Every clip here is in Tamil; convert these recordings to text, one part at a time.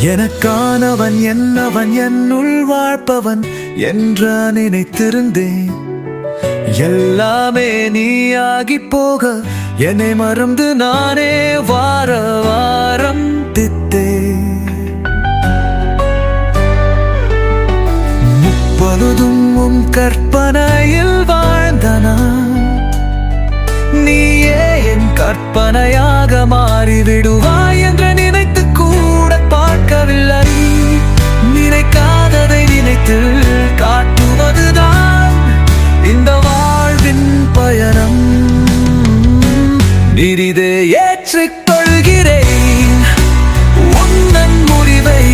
எனக்கானவன் என்னவன் என்னுள் வாழ்பவன் என்று நினைத்திருந்தேன். எல்லாமே நீயாகி போக என்னை மறந்து நானே வாரம் தித்தேன். முப்பொழுதும் உன் கற்பனையில் வாழ்ந்தனா, நீயே என் கற்பனையாக மாறிவிடுவாய் என்று நினைத்து கூட பார்க்கவில்லை. நினைக்காததை நினைத்து காட்டுவதுதான் இந்த வாழ்வின் பயணம். நிரிதே ஏற்றுக்கொள்கிறேன் உன்னன் முடிவை.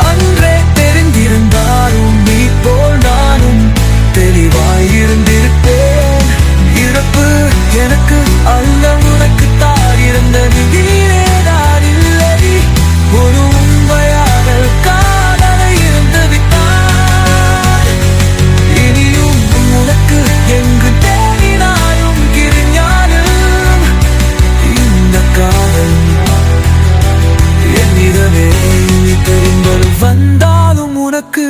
அன்றே தெரிந்திருந்தாலும் நீ போல் நானும் தெளிவாயிருந்திருப்பேன். இறப்பு எனக்கு அல்ல உனக்கு தாயிருந்த நீரேதான் இல்லை. ஒரு உண்மையான காதலை இருந்து விட்டாய். இனியும் உனக்கு எங்கு தேடினாலும் கிரிஞானம் இந்த காதல் என்னிடமே திரும்பல் வந்தாலும் உனக்கு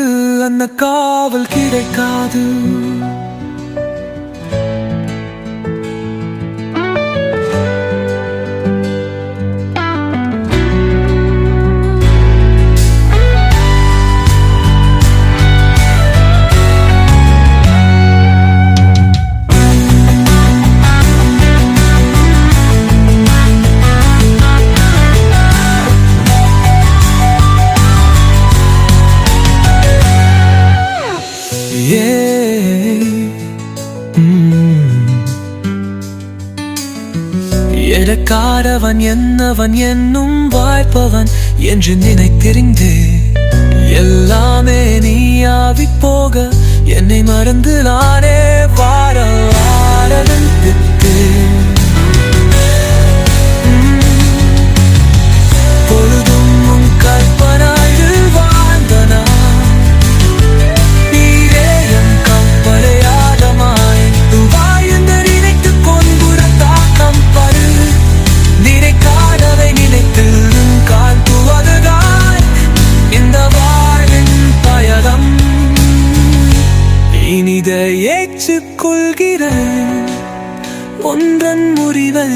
அந்த காவல் கிடைக்காது. எனக்கானவன் என்னவன் என்னும் வாழ்பவன் என்று நினைத்திருந்தே. எல்லாமே நீயாவி போக என்னை மறந்து நானே வாரம் தித்தேன். பொழுதும் உன் கற்பனையில் வாழ்ந்தனா, நீரே என் கற்பனையாக மாறிடுவாய் என்று நினைத்து கொண்டுற தாக்கம் பரு. நினைக்காததை நினைத்து காட்டுவதுதான் இந்த வாழ்வின் பயணம். இனிதை ஏற்றுக்கொள்கிறேன் ஒன்றன் முறிவை.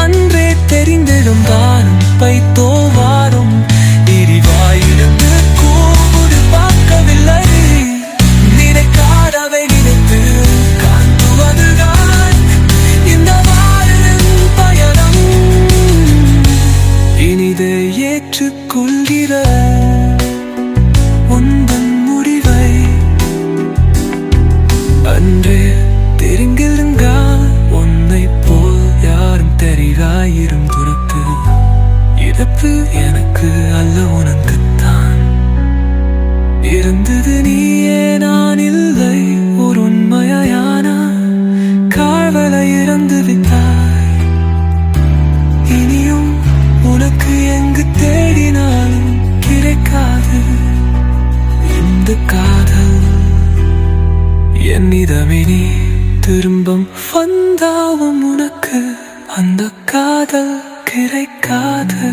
அன்றே தெரிந்திருந்தான் பைத்தோ வாரும் எரிவாயிருந்து கூடு பார்க்கவில்லை. நினைக்காதவை நினைத்து காட்டுவதுதான் இந்த வாழ்வின் பயணம். இனிதை ஏற்றுக்கொள்கிறேன் உந்தன் முடிவை. அன்றே தெரிந்திருங்க உன்னை போல் யாரும் தெரியாயிரும் துறப்பு. இறப்பு எனக்கு அல்ல உனக்குத்தான் இருந்தது. நீயே நான் இல்லை ஒரு உண்மையான காவலை இறந்து விட்டாய். இனியும் உனக்கு எங்கு தேடினாலும் கிடைக்காது இந்த காதல். என்னிடமினி திரும்பம் வந்தாவும் உனக்கு அந்த காதல் கிடைக்காது.